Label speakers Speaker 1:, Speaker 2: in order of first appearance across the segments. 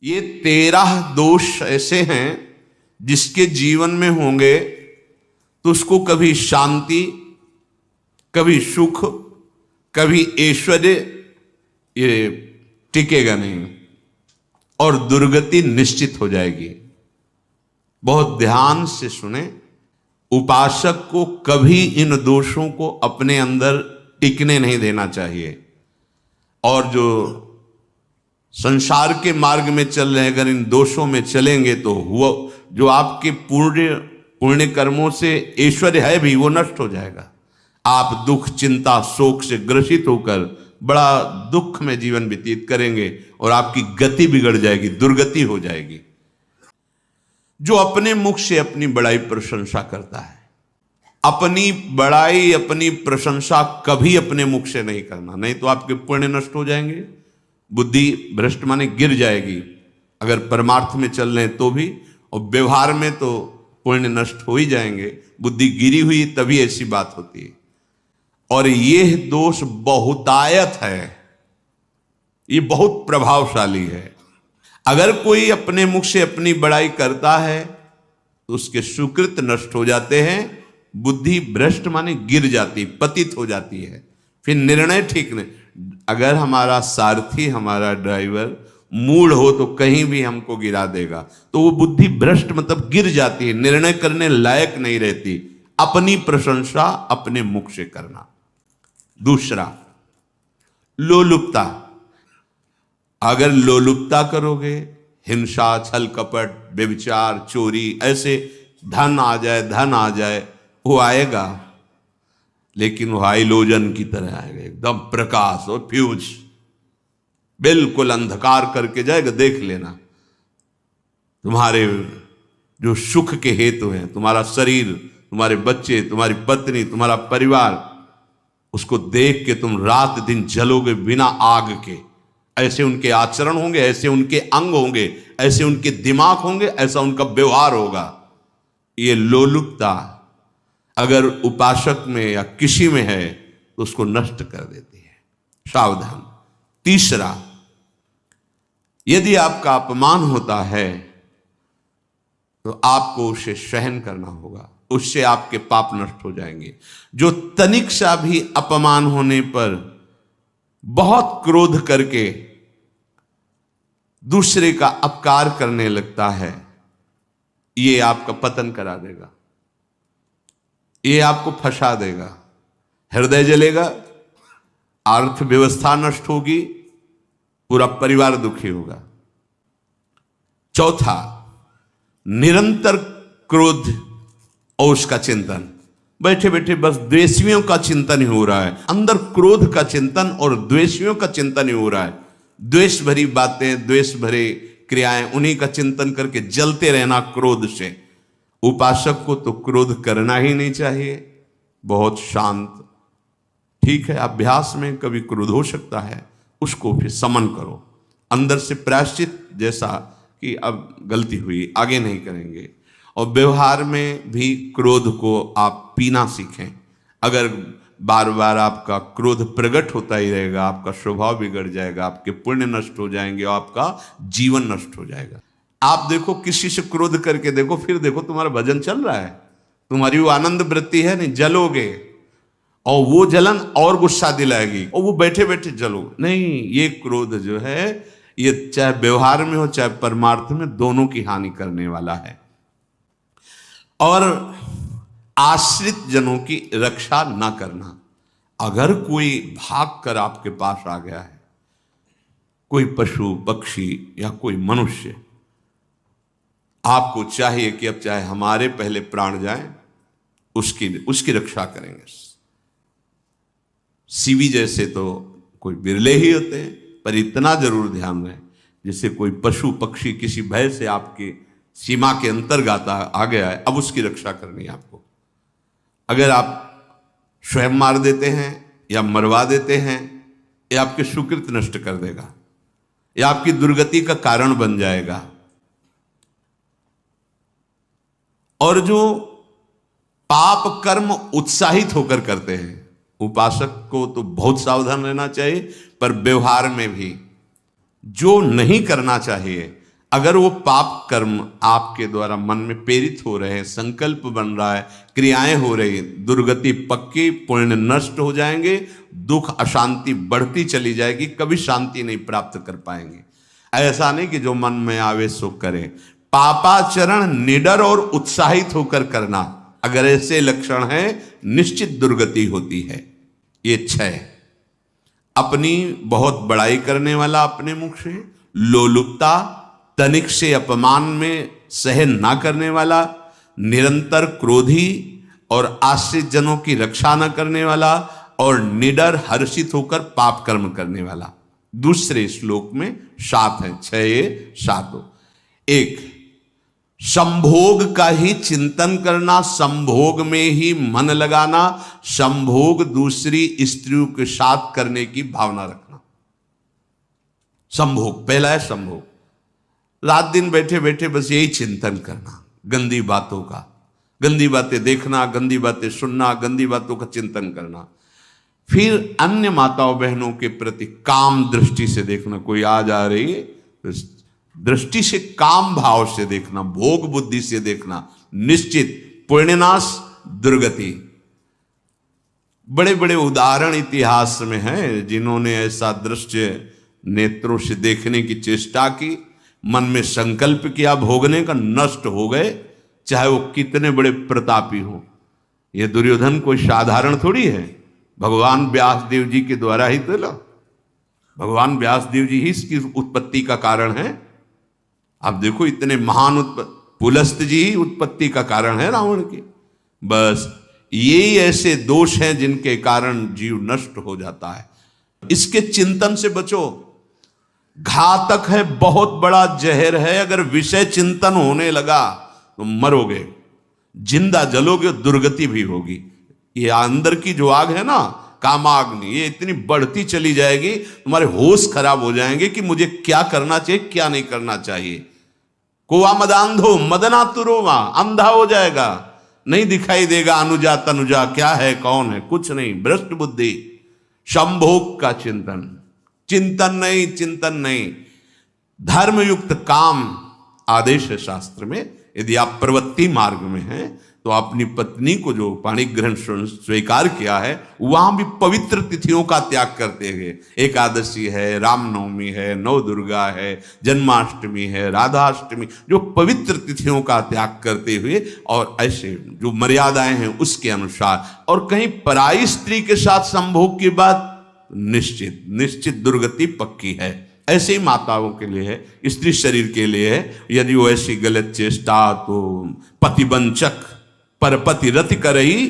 Speaker 1: ये 13 दोष ऐसे हैं जिसके जीवन में होंगे तो उसको कभी शांति, कभी सुख, कभी ऐश्वर्य ये टिकेगा नहीं और दुर्गति निश्चित हो जाएगी। बहुत ध्यान से सुने, उपासक को कभी इन दोषों को अपने अंदर टिकने नहीं देना चाहिए। और जो संसार के मार्ग में चल रहे हैं, अगर इन दोषों में चलेंगे तो हुआ जो आपके पुण्य कर्मों से ऐश्वर्य है भी वो नष्ट हो जाएगा। आप दुख, चिंता, शोक से ग्रसित होकर बड़ा दुख में जीवन व्यतीत करेंगे और आपकी गति बिगड़ जाएगी, दुर्गति हो जाएगी। जो अपने मुख से अपनी बड़ाई प्रशंसा करता है, अपनी बड़ाई अपनी प्रशंसा कभी अपने मुख से नहीं करना, नहीं तो आपके पुण्य नष्ट हो जाएंगे, बुद्धि भ्रष्ट माने गिर जाएगी। अगर परमार्थ में चल रहे हैं तो भी, और व्यवहार में तो पुण्य नष्ट हो ही जाएंगे। बुद्धि गिरी हुई तभी ऐसी बात होती है। और यह दोष बहुतायत है, ये बहुत प्रभावशाली है। अगर कोई अपने मुख से अपनी बड़ाई करता है तो उसके सुकृत नष्ट हो जाते हैं, बुद्धि भ्रष्ट माने गिर जाती, पतित हो जाती है, फिर निर्णय ठीक नहीं। अगर हमारा सारथी, हमारा ड्राइवर मूढ़ हो तो कहीं भी हमको गिरा देगा, तो वो बुद्धि भ्रष्ट मतलब गिर जाती है, निर्णय करने लायक नहीं रहती। अपनी प्रशंसा अपने मुख से करना। दूसरा, लोलुपता। अगर लोलुपता करोगे, हिंसा, छल कपट, व्यभिचार, चोरी, ऐसे धन आ जाए, वो आएगा, लेकिन वो हाइलोजन की तरह आएगा, एकदम प्रकाश और फ्यूज, बिल्कुल अंधकार करके जाएगा। देख लेना, तुम्हारे जो सुख के हेतु हैं, तुम्हारा शरीर, तुम्हारे बच्चे, तुम्हारी पत्नी, तुम्हारा परिवार, उसको देख के तुम रात दिन जलोगे बिना आग के। ऐसे उनके आचरण होंगे, ऐसे उनके अंग होंगे, ऐसे उनके दिमाग होंगे, ऐसा उनका व्यवहार होगा। ये लोलुपता अगर उपासक में या किसी में है तो उसको नष्ट कर देती है। सावधान। तीसरा, यदि आपका अपमान होता है तो आपको उसे सहन करना होगा, उससे आपके पाप नष्ट हो जाएंगे। जो तनिक सा भी अपमान होने पर बहुत क्रोध करके दूसरे का अपकार करने लगता है, ये आपका पतन करा देगा, ये आपको फंसा देगा, हृदय जलेगा, अर्थव्यवस्था नष्ट होगी, पूरा परिवार दुखी होगा। चौथा, निरंतर क्रोध और उसका चिंतन। बैठे बैठे बस द्वेषियों का चिंतन ही हो रहा है, अंदर क्रोध का चिंतन और द्वेषियों का चिंतन ही हो रहा है। द्वेष भरी बातें, द्वेष भरे क्रियाएं, उन्हीं का चिंतन करके जलते रहना क्रोध से। उपासक को तो क्रोध करना ही नहीं चाहिए, बहुत शांत। ठीक है, अभ्यास में कभी क्रोध हो सकता है, उसको फिर समन करो, अंदर से प्रायश्चित, जैसा कि अब गलती हुई, आगे नहीं करेंगे। और व्यवहार में भी क्रोध को आप पीना सीखें। अगर बार बार आपका क्रोध प्रकट होता ही रहेगा, आपका स्वभाव बिगड़ जाएगा, आपके पुण्य नष्ट हो जाएंगे और आपका जीवन नष्ट हो जाएगा। आप देखो, किसी से क्रोध करके देखो, फिर देखो तुम्हारा भजन चल रहा है, तुम्हारी वो आनंद वृत्ति है नहीं, जलोगे और वो जलन और गुस्सा दिलाएगी और वो बैठे बैठे जलो नहीं। ये क्रोध जो है, ये चाहे व्यवहार में हो चाहे परमार्थ में, दोनों की हानि करने वाला है। और आश्रित जनों की रक्षा ना करना। अगर कोई भाग कर आपके पास आ गया है, कोई पशु पक्षी या कोई मनुष्य, आपको चाहिए कि अब चाहे हमारे पहले प्राण जाएं, उसकी रक्षा करेंगे। सीवी जैसे तो कोई बिरले ही होते हैं, पर इतना जरूर ध्यान रहे, जैसे कोई पशु पक्षी किसी भय से आपके सीमा के अंतर्गत आ गया है, अब उसकी रक्षा करनी है आपको। अगर आप स्वयं मार देते हैं या मरवा देते हैं, ये आपके सुकृत नष्ट कर देगा, या आपकी दुर्गति का कारण बन जाएगा। और जो पाप कर्म उत्साहित होकर करते हैं, उपासक को तो बहुत सावधान रहना चाहिए, पर व्यवहार में भी जो नहीं करना चाहिए, अगर वो पाप कर्म आपके द्वारा मन में प्रेरित हो रहे हैं, संकल्प बन रहा है, क्रियाएं हो रही, दुर्गति पक्की, पुण्य नष्ट हो जाएंगे, दुख अशांति बढ़ती चली जाएगी, कभी शांति नहीं प्राप्त कर पाएंगे। ऐसा नहीं कि जो मन में आवे सो करे। पापाचरण निडर और उत्साहित होकर करना, अगर ऐसे लक्षण है निश्चित दुर्गति होती है। ये 6, अपनी बहुत बड़ाई करने वाला अपने मुख से, लोलुपता, तनिक से अपमान में सहन ना करने वाला, निरंतर क्रोधी और आश्रित जनों की रक्षा न करने वाला, और निडर हर्षित होकर पाप कर्म करने वाला। दूसरे श्लोक में 7 है, 6 7 हो। 1, संभोग का ही चिंतन करना, संभोग में ही मन लगाना, संभोग दूसरी स्त्रियों के साथ करने की भावना रखना। संभोग पहला है, संभोग। रात दिन बैठे बैठे बस यही चिंतन करना, गंदी बातों का, गंदी बातें देखना, गंदी बातें सुनना, गंदी बातों का चिंतन करना। फिर अन्य माताओं बहनों के प्रति काम दृष्टि से देखना, कोई आ जा रही है तो दृष्टि से काम भाव से देखना, भोग बुद्धि से देखना, निश्चित पुण्यनाश दुर्गति। बड़े बड़े उदाहरण इतिहास में हैं जिन्होंने ऐसा दृश्य नेत्रों से देखने की चेष्टा की, मन में संकल्प किया भोगने का, नष्ट हो गए, चाहे वो कितने बड़े प्रतापी हो। ये दुर्योधन कोई साधारण थोड़ी है, भगवान व्यासदेव जी के द्वारा ही तो लो, भगवान व्यासदेव जी ही इसकी उत्पत्ति का कारण है। आप देखो इतने महान पुलस्त जी ही उत्पत्ति का कारण है रावण की। बस यही ऐसे दोष हैं जिनके कारण जीव नष्ट हो जाता है। इसके चिंतन से बचो, घातक है, बहुत बड़ा जहर है। अगर विषय चिंतन होने लगा तो मरोगे, जिंदा जलोगे, दुर्गति भी होगी। ये अंदर की जो आग है ना, कामाग्नि, ये इतनी बढ़ती चली जाएगी, तुम्हारे होश खराब हो जाएंगे कि मुझे क्या करना चाहिए, क्या नहीं करना चाहिए। कोवा मदांधो मदना तुरोवा, अंधा हो जाएगा, नहीं दिखाई देगा अनुजा तनुजा क्या है कौन है, कुछ नहीं, भ्रष्ट बुद्धि। संभोग का चिंतन, चिंतन नहीं, चिंतन नहीं। धर्मयुक्त काम आदेश है शास्त्र में। यदि आप प्रवृत्ति मार्ग में हैं तो अपनी पत्नी को जो पाणिग्रहण स्वीकार किया है, वहां भी पवित्र तिथियों का त्याग करते हुए, एकादशी है, रामनवमी है, नव दुर्गा है, जन्माष्टमी है, राधाष्टमी, जो पवित्र तिथियों का त्याग करते हुए और ऐसे जो मर्यादाएं हैं उसके अनुसार, और कहीं पराई स्त्री के साथ संभोग की बात, निश्चित निश्चित दुर्गति पक्की है। ऐसे ही माताओं के लिए है, स्त्री शरीर के लिए है। यदि वो ऐसी गलत चेष्टा, तो पतिवंचक परपति रति करही,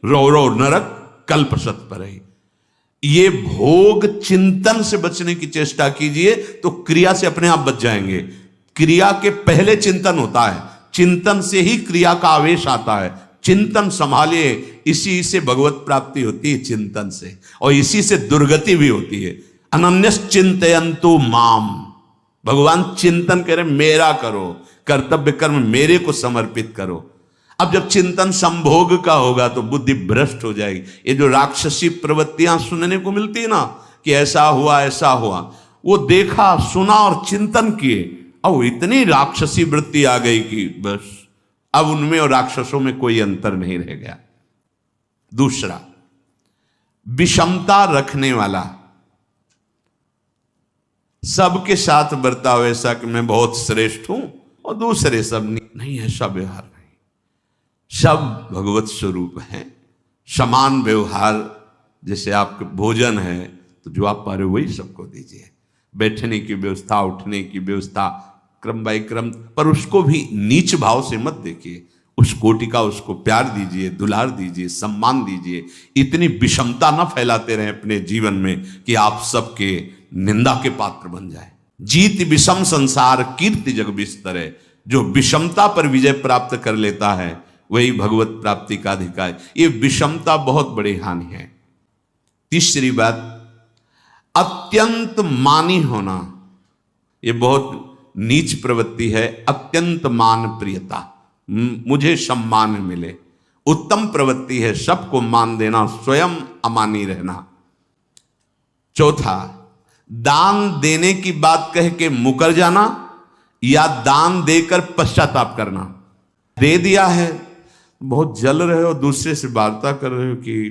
Speaker 1: रो रो नरक कल्प सत परही। ये भोग चिंतन से बचने की चेष्टा कीजिए तो क्रिया से अपने आप बच जाएंगे। क्रिया के पहले चिंतन होता है, चिंतन से ही क्रिया का आवेश आता है। चिंतन संभालिए, इसी से भगवत प्राप्ति होती है, चिंतन से, और इसी से दुर्गति भी होती है। अनन्यस चिंतयन्तु माम, भगवान चिंतन करें, मेरा करो, कर्तव्य कर्म मेरे को समर्पित करो। अब जब चिंतन संभोग का होगा तो बुद्धि भ्रष्ट हो जाएगी। ये जो राक्षसी प्रवृत्तियां सुनने को मिलती है ना, कि ऐसा हुआ ऐसा हुआ, वो देखा सुना और चिंतन किए, अब इतनी राक्षसी वृत्ति आ गई कि बस अब उनमें और राक्षसों में कोई अंतर नहीं रह गया। दूसरा, विषमता रखने वाला, सबके साथ बर्ताव ऐसा कि मैं बहुत श्रेष्ठ हूं और दूसरे सब नहीं, ऐसा व्यवहार नहीं। सब भगवत स्वरूप हैं, समान व्यवहार। जैसे आपके भोजन है तो जो आप पा रहे हो वही सबको दीजिए, बैठने की व्यवस्था, उठने की व्यवस्था, क्रम बाय क्रम, पर उसको भी नीच भाव से मत देखिए। उस कोटि का उसको प्यार दीजिए, दुलार दीजिए, सम्मान दीजिए। इतनी विषमता न फैलाते रहें अपने जीवन में कि आप सबके निंदा के पात्र बन जाए। जीत विषम संसार कीर्ति जग बिस्तरे, जो विषमता पर विजय प्राप्त कर लेता है वही भगवत प्राप्ति का अधिकारी। ये विषमता बहुत बड़ी हानि है। तीसरी बात, अत्यंत मानी होना, ये बहुत नीच प्रवृत्ति है। अत्यंत मान प्रियता, मुझे सम्मान मिले। उत्तम प्रवृत्ति है सबको मान देना, स्वयं अमानी रहना। चौथा, दान देने की बात कह के मुकर जाना, या दान देकर पश्चाताप करना। दे दिया है, बहुत जल रहे हो, दूसरे से वार्ता कर रहे हो कि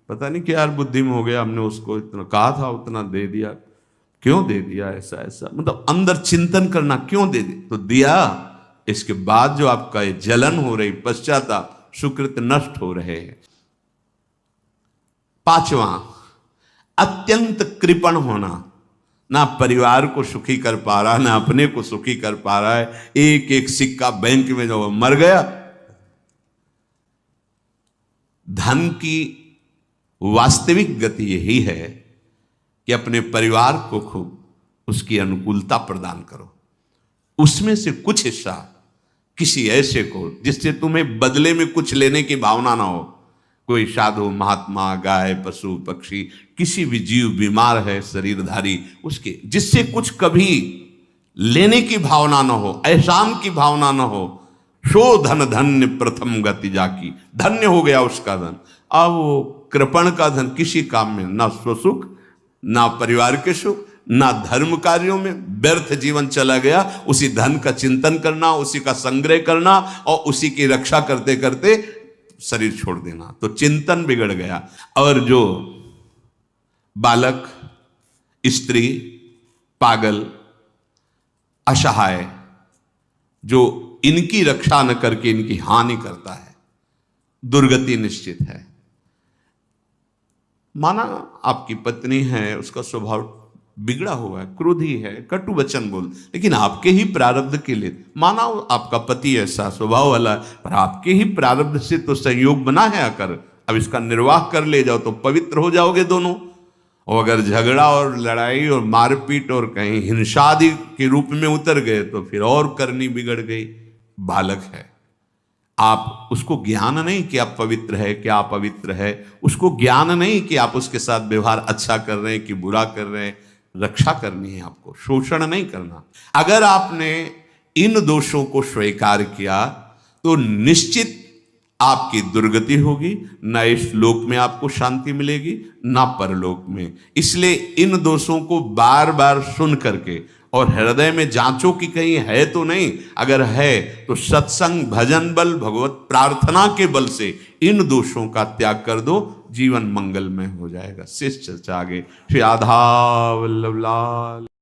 Speaker 1: पता नहीं क्या यार बुद्धि में हो गया, हमने उसको इतना कहा था उतना दे दिया, क्यों दे दिया, ऐसा ऐसा, मतलब अंदर चिंतन करना, क्यों दे दिया तो दिया। इसके बाद जो आपका ये जलन हो रही, पश्चाताप, सुकृत नष्ट हो रहे हैं। पांचवा, अत्यंत कृपण होना, ना परिवार को सुखी कर पा रहा, ना अपने को सुखी कर पा रहा है, एक एक सिक्का बैंक में जो मर गया। धन की वास्तविक गति यही है कि अपने परिवार को खूब उसकी अनुकूलता प्रदान करो, उसमें से कुछ हिस्सा किसी ऐसे को जिससे तुम्हें बदले में कुछ लेने की भावना ना हो। कोई साधु महात्मा, गाय, पशु, पक्षी, किसी भी जीव बीमार है शरीरधारी, उसके जिससे कुछ कभी लेने की भावना ना हो, एहसान की भावना ना हो। शो धन धन्य प्रथम गति जाकी, धन्य हो गया उसका धन। अब वो कृपण का धन किसी काम में ना स्वसुख, ना परिवार के सुख, ना धर्म कार्यों में, व्यर्थ जीवन चला गया। उसी धन का चिंतन करना, उसी का संग्रह करना और उसी की रक्षा करते करते शरीर छोड़ देना, तो चिंतन बिगड़ गया। और जो बालक, स्त्री, पागल, असहाय, जो इनकी रक्षा न करके इनकी हानि करता है, दुर्गति निश्चित है। माना आपकी पत्नी है, उसका स्वभाव बिगड़ा हुआ है, क्रोधी है, कटु वचन बोल, लेकिन आपके ही प्रारब्ध के लिए, माना आपका पति ऐसा स्वभाव वाला है, पर आपके ही प्रारब्ध से तो संयोग बना है आकर, अब इसका निर्वाह कर ले जाओ तो पवित्र हो जाओगे दोनों। और अगर झगड़ा और लड़ाई और मारपीट और कहीं हिंसा आदि के रूप में उतर गए तो फिर और करनी बिगड़ गई। बालक है, आप उसको ज्ञान नहीं कि आप पवित्र है, क्या आप पवित्र है, उसको ज्ञान नहीं कि आप उसके साथ व्यवहार अच्छा कर रहे हैं कि बुरा कर रहे हैं। रक्षा करनी है आपको, शोषण नहीं करना। अगर आपने इन दोषों को स्वीकार किया तो निश्चित आपकी दुर्गति होगी, ना इस लोक में आपको शांति मिलेगी, ना परलोक में। इसलिए इन दोषों को बार बार सुन करके और हृदय में जांचो कि कहीं है तो नहीं, अगर है तो सत्संग, भजन बल, भगवत प्रार्थना के बल से इन दोषों का त्याग कर दो, जीवन मंगलमय हो जाएगा। शेष चर्चा आगे। श्री राधा वल्लभ लाल।